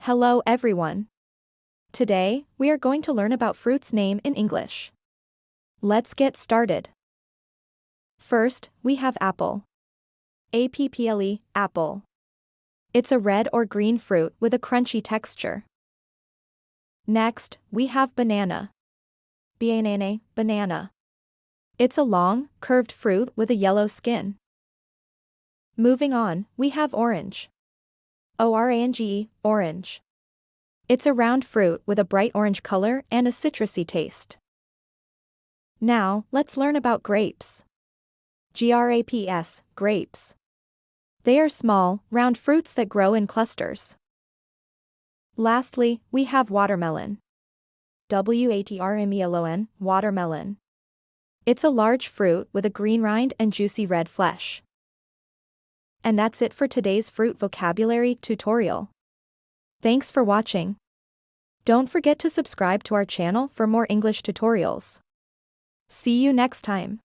Hello everyone. Today, we are going to learn about fruit's name in English. Let's get started. First, we have apple. Apple, apple. It's a red or green fruit with a crunchy texture. Next, we have banana. Banana. It's a long, curved fruit with a yellow skin. Moving on, we have orange. Orange, orange. It's a round fruit with a bright orange color and a citrusy taste. Now, let's learn about grapes. Grapes, grapes. They are small, round fruits that grow in clusters. Lastly, we have watermelon. Watermelon, watermelon. It's a large fruit with a green rind and juicy red flesh. And that's it for today's fruit vocabulary tutorial. Thanks for watching. Don't forget to subscribe to our channel for more English tutorials. See you next time.